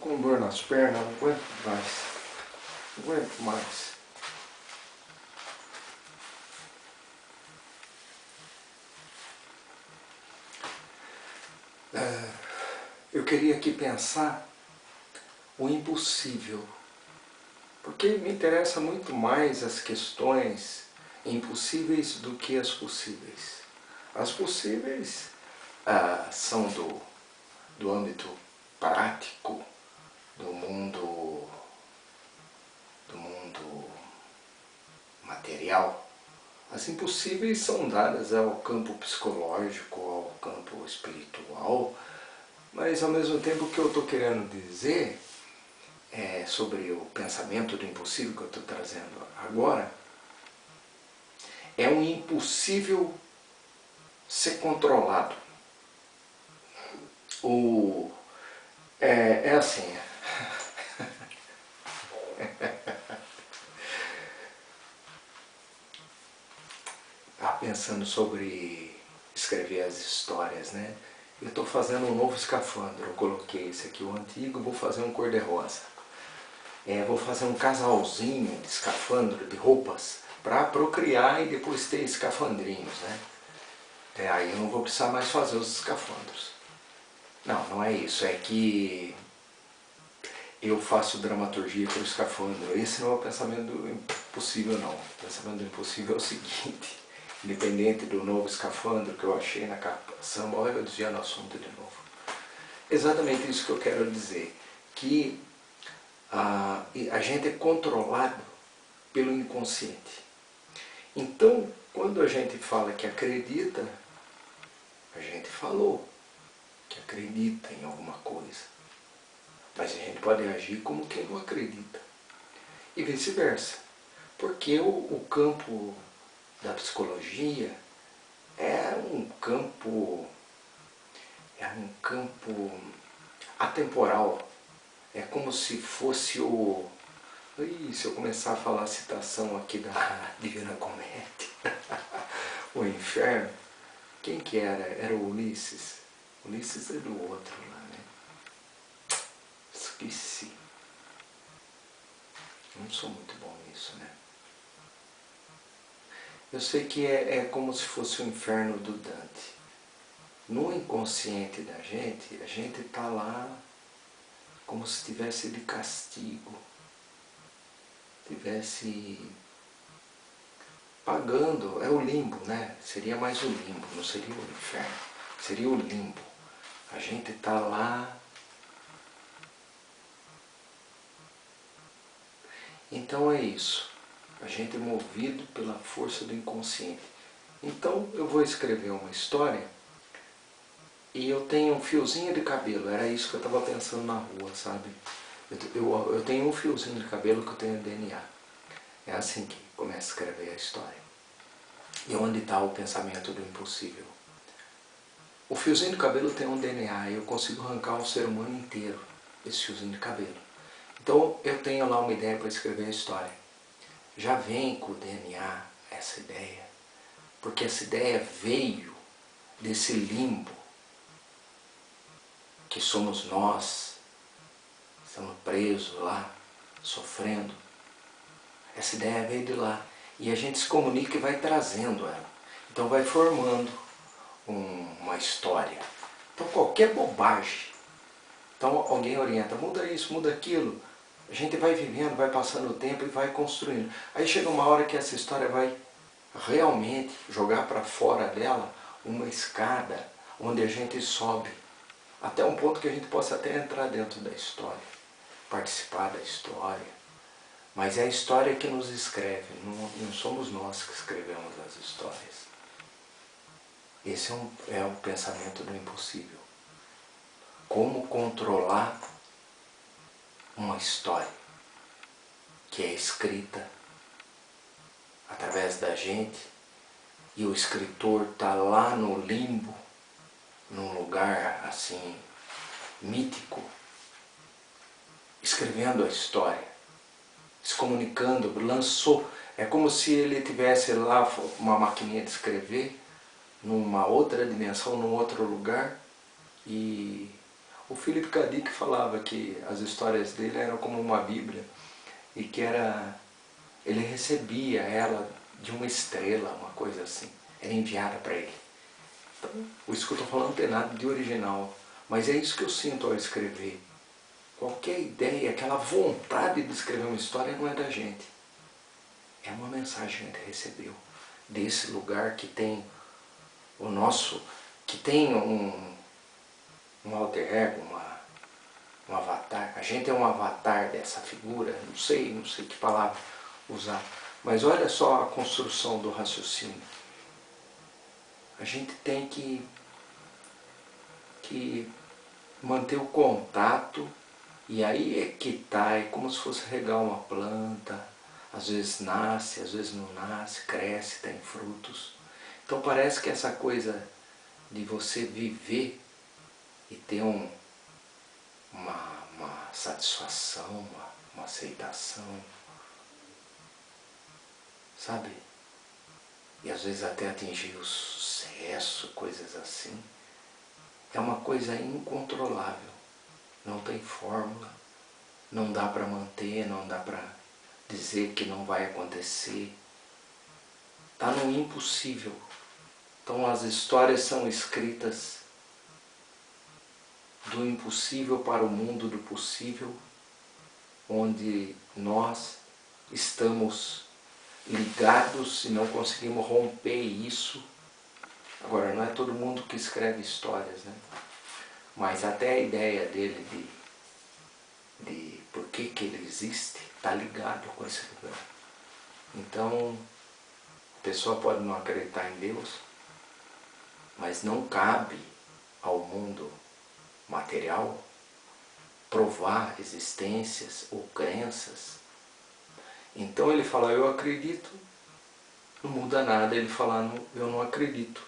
com dor nas pernas, não aguento mais. Não aguento mais. Eu queria aqui pensar o impossível, porque me interessa muito mais as questões impossíveis do que as possíveis. As possíveis são do âmbito prático, do mundo material. As impossíveis são dadas ao campo psicológico, ao campo espiritual, mas ao mesmo tempo o que eu estou querendo dizer sobre o pensamento do impossível que eu estou trazendo agora, é um impossível ser controlado. É assim. Pensando sobre escrever as histórias, né? Eu estou fazendo um novo escafandro. Eu coloquei esse aqui, o antigo, vou fazer um cor-de-rosa. Vou fazer um casalzinho de escafandro, de roupas, para procriar e depois ter escafandrinhos, né? Aí eu não vou precisar mais fazer os escafandros. Não é isso. É que eu faço dramaturgia para o escafandro. Esse não é o pensamento do impossível, não. O pensamento do impossível é o seguinte: independente do novo escafandro que eu achei na capa samba, olha eu desviando o assunto de novo. Exatamente isso que eu quero dizer, que a gente é controlado pelo inconsciente. Então, quando a gente fala que acredita, a gente falou que acredita em alguma coisa. Mas a gente pode agir como quem não acredita. E vice-versa. Porque o campo da psicologia é um campo atemporal. É como se fosse o... se eu começar a falar a citação aqui da Divina Comédia, o inferno, quem que era? Era o Ulisses. Ulisses é do outro lá, né? Esqueci. Não sou muito bom nisso, né? Eu sei que é como se fosse o inferno do Dante. No inconsciente da gente, a gente está lá como se estivesse de castigo, estivesse pagando, é o limbo, né? Seria mais o limbo, não seria o inferno, seria o limbo. A gente está lá. Então é isso, a gente é movido pela força do inconsciente. Então eu vou escrever uma história e eu tenho um fiozinho de cabelo, era isso que eu estava pensando na rua, sabe? Eu tenho um fiozinho de cabelo que eu tenho DNA. É assim que começa a escrever a história. E onde está o pensamento do impossível? O fiozinho de cabelo tem um DNA e eu consigo arrancar um ser humano inteiro, esse fiozinho de cabelo. Então eu tenho lá uma ideia para escrever a história. Já vem com o DNA essa ideia, porque essa ideia veio desse limbo que somos nós, estamos presos lá, sofrendo. Essa ideia veio de lá e a gente se comunica e vai trazendo ela. Então vai formando uma história. Então qualquer bobagem, então alguém orienta, muda isso, muda aquilo. A gente vai vivendo, vai passando o tempo e vai construindo. Aí chega uma hora que essa história vai realmente jogar para fora dela uma escada onde a gente sobe até um ponto que a gente possa até entrar dentro da história, participar da história. Mas é a história que nos escreve, não somos nós que escrevemos as histórias. Esse é o pensamento do impossível. Como controlar uma história que é escrita através da gente e o escritor está lá no limbo, num lugar assim mítico, escrevendo a história, se comunicando, lançou. É como se ele tivesse lá uma maquininha de escrever numa outra dimensão, num outro lugar, e O Philip K. Dick falava que as histórias dele eram como uma Bíblia e que ele recebia ela de uma estrela, uma coisa assim, era enviada para ele. Então, isso que eu estou falando não tem nada de original, mas é isso que eu sinto ao escrever. Qualquer ideia, aquela vontade de escrever uma história não é da gente. É uma mensagem que a gente recebeu desse lugar que tem o nosso, que tem um alter ego, um avatar. A gente é um avatar dessa figura, não sei que palavra usar. Mas olha só a construção do raciocínio. A gente tem que manter o contato, e aí é que tá, é como se fosse regar uma planta, às vezes nasce, às vezes não nasce, cresce, tem frutos. Então parece que essa coisa de você viver e ter uma satisfação, uma aceitação, sabe? E às vezes até atingir o sucesso, coisas assim, é uma coisa incontrolável. Não tem fórmula, não dá para manter, não dá para dizer que não vai acontecer. Está no impossível. Então as histórias são escritas do impossível para o mundo do possível, onde nós estamos ligados e não conseguimos romper isso. Agora, não é todo mundo que escreve histórias, né? Mas até a ideia dele de por que ele existe está ligado com esse lugar. Então, a pessoa pode não acreditar em Deus, mas não cabe ao mundo material provar existências ou crenças. Então ele fala, eu acredito, não muda nada ele falar, eu não acredito.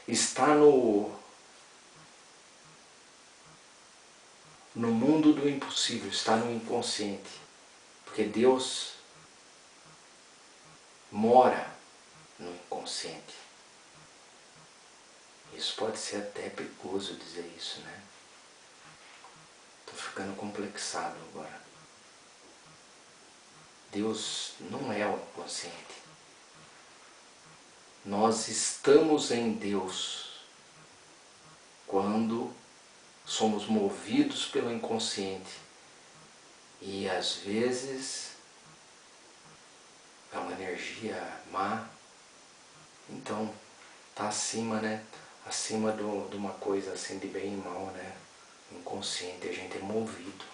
Está no mundo do impossível, está no inconsciente. Porque Deus mora no inconsciente. Isso pode ser até perigoso dizer isso, né? Estou ficando complexado agora. Deus não é o inconsciente. Nós estamos em Deus quando somos movidos pelo inconsciente. E às vezes é uma energia má. Então está acima, né? Acima de uma coisa assim de bem e mal, né? Inconsciente, a gente é movido.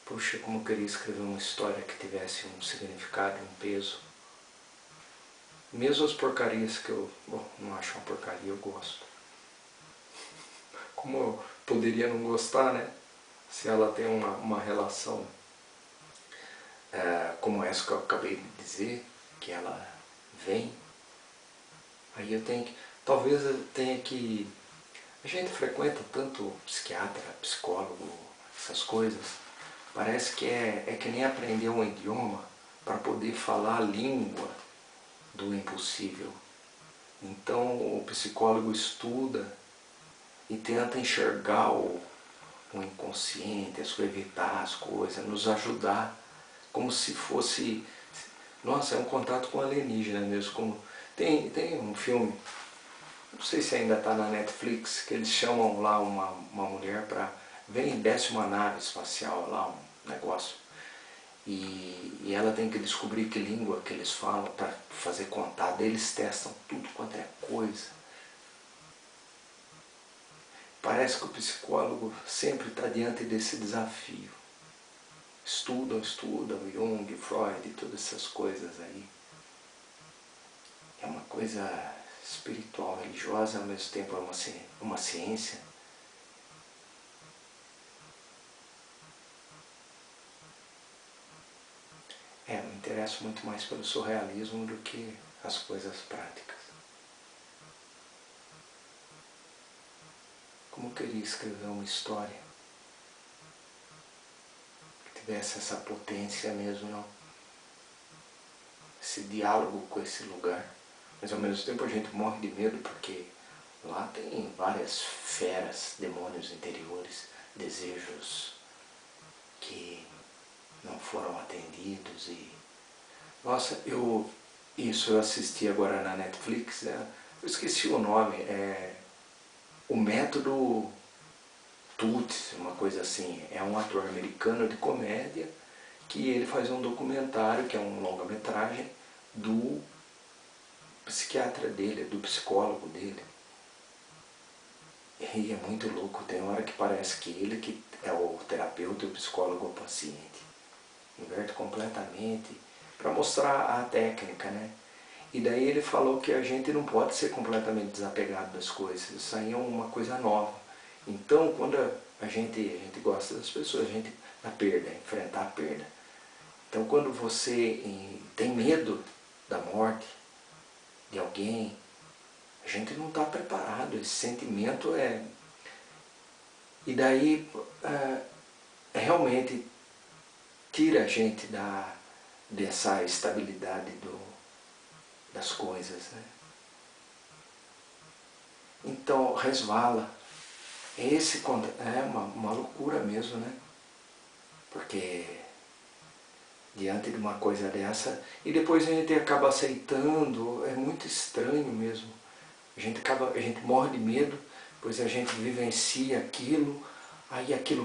Puxa, como eu queria escrever uma história que tivesse um significado, um peso. Mesmo as porcarias que eu não acho uma porcaria, eu gosto. Como eu poderia não gostar, né? Se ela tem uma relação como essa que eu acabei de dizer, que ela vem, aí eu tenho que, talvez eu tenha que, a gente frequenta tanto psiquiatra, psicólogo, essas coisas, parece que é que nem aprender um idioma para poder falar a língua do impossível. Então o psicólogo estuda e tenta enxergar o inconsciente, evitar as coisas, nos ajudar, como se fosse, nossa, é um contato com alienígena mesmo. Como, tem um filme, não sei se ainda está na Netflix, que eles chamam lá uma mulher para, vem, desce uma nave espacial lá, um negócio, e ela tem que descobrir que língua que eles falam para fazer contato. Eles testam tudo quanto é coisa. Parece que o psicólogo sempre está diante desse desafio. Estudam, Jung, Freud, todas essas coisas aí. É uma coisa espiritual, religiosa, ao mesmo tempo é uma ciência. Me interesso muito mais pelo surrealismo do que as coisas práticas. Como eu queria escrever uma história que tivesse essa potência mesmo, não? Esse diálogo com esse lugar. mas ao mesmo tempo a gente morre de medo porque lá tem várias feras, demônios interiores, desejos que não foram atendidos e... Nossa, eu assisti agora na Netflix, eu esqueci o nome, o Método Tuts, uma coisa assim, é um ator americano de comédia que ele faz um documentário, que é um longa-metragem, do psiquiatra dele, do psicólogo dele. E é muito louco, tem hora que parece que ele que é o terapeuta e o psicólogo é o paciente. Inverte completamente, para mostrar a técnica, né? E daí ele falou que a gente não pode ser completamente desapegado das coisas, isso aí é uma coisa nova. Então, quando a gente gosta das pessoas, a gente da perda, enfrentar a perda. Então, quando você tem medo da morte de alguém, a gente não está preparado, esse sentimento é... E daí, realmente, tira a gente dessa estabilidade das coisas, né? Então, resvala. É uma loucura mesmo, né? Porque diante de uma coisa dessa, e depois a gente acaba aceitando, é muito estranho mesmo. A gente morre de medo, depois a gente vivencia aquilo, aí aquilo...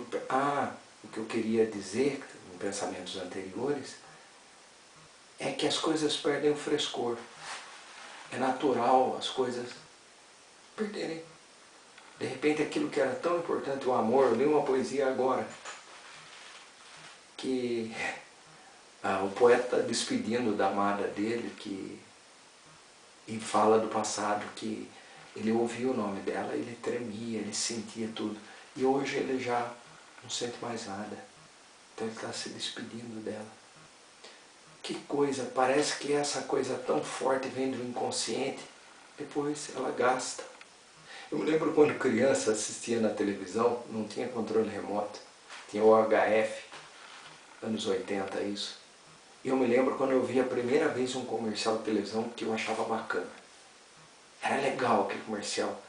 o que eu queria dizer em pensamentos anteriores é que as coisas perdem o frescor. É natural as coisas perderem. De repente aquilo que era tão importante, o amor, eu li uma poesia agora, que o poeta está despedindo da amada dele, e fala do passado, que ele ouvia o nome dela, ele tremia, ele sentia tudo. E hoje ele já não sente mais nada. Então ele está se despedindo dela. Que coisa, parece que essa coisa tão forte vem do inconsciente, depois ela gasta. Eu me lembro quando criança assistia na televisão, não tinha controle remoto, tinha o HF, anos 80 isso. E eu me lembro quando eu vi a primeira vez um comercial de televisão que eu achava bacana. Era legal aquele comercial.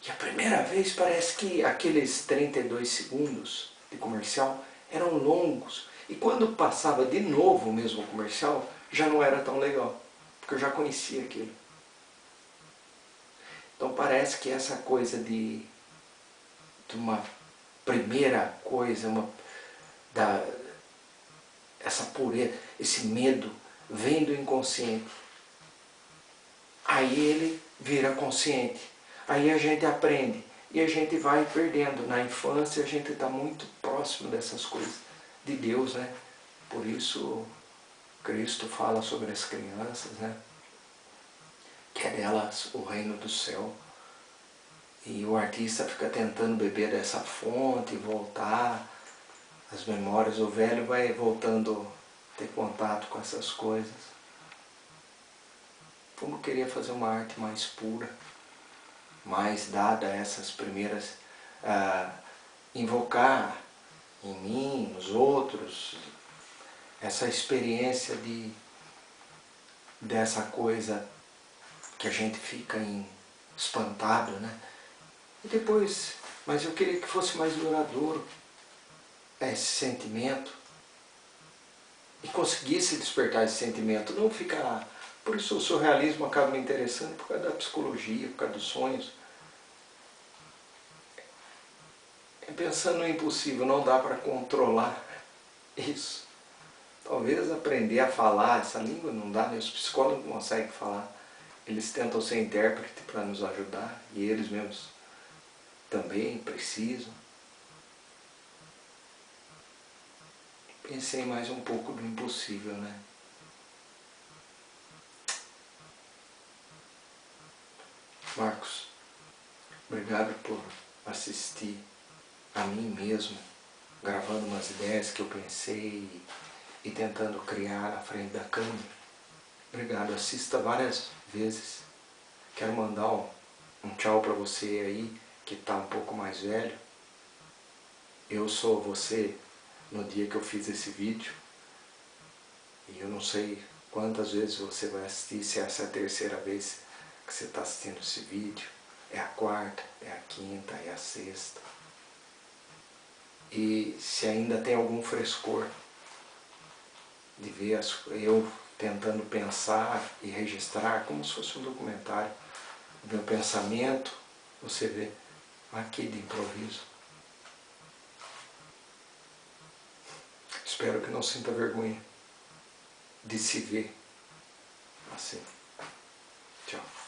E a primeira vez parece que aqueles 32 segundos de comercial eram longos. E quando passava de novo o mesmo comercial, já não era tão legal, porque eu já conhecia aquilo. Então parece que essa coisa de uma primeira coisa, essa pureza, esse medo, vem do inconsciente. Aí ele vira consciente. Aí a gente aprende e a gente vai perdendo. Na infância a gente está muito próximo dessas coisas de Deus, né? Por isso Cristo fala sobre as crianças, né? Que é delas o reino do céu. E o artista fica tentando beber dessa fonte, voltar às memórias. O velho vai voltando a ter contato com essas coisas. Como queria fazer uma arte mais pura, mais dada a essas primeiras, invocar em mim, nos outros, essa experiência dessa coisa que a gente fica espantado, né? E depois, mas eu queria que fosse mais duradouro esse sentimento e conseguisse despertar esse sentimento, não ficar... Por isso o surrealismo acaba me interessando por causa da psicologia, por causa dos sonhos. Pensando no impossível, não dá para controlar isso. Talvez aprender a falar essa língua não dá, né? Os psicólogos não conseguem falar. Eles tentam ser intérprete para nos ajudar, e eles mesmos também precisam. Pensei mais um pouco do impossível, né? Marcos, obrigado por assistir a mim mesmo, gravando umas ideias que eu pensei e tentando criar na frente da câmera. Obrigado, assista várias vezes. Quero mandar um tchau para você aí, que está um pouco mais velho. Eu sou você no dia que eu fiz esse vídeo. E eu não sei Quantas vezes você vai assistir, se essa é a terceira vez que você está assistindo esse vídeo, é a quarta, é a quinta, é a sexta. E se ainda tem algum frescor de ver eu tentando pensar e registrar como se fosse um documentário, o meu pensamento, você vê aqui de improviso. Espero que não sinta vergonha de se ver assim. Tchau.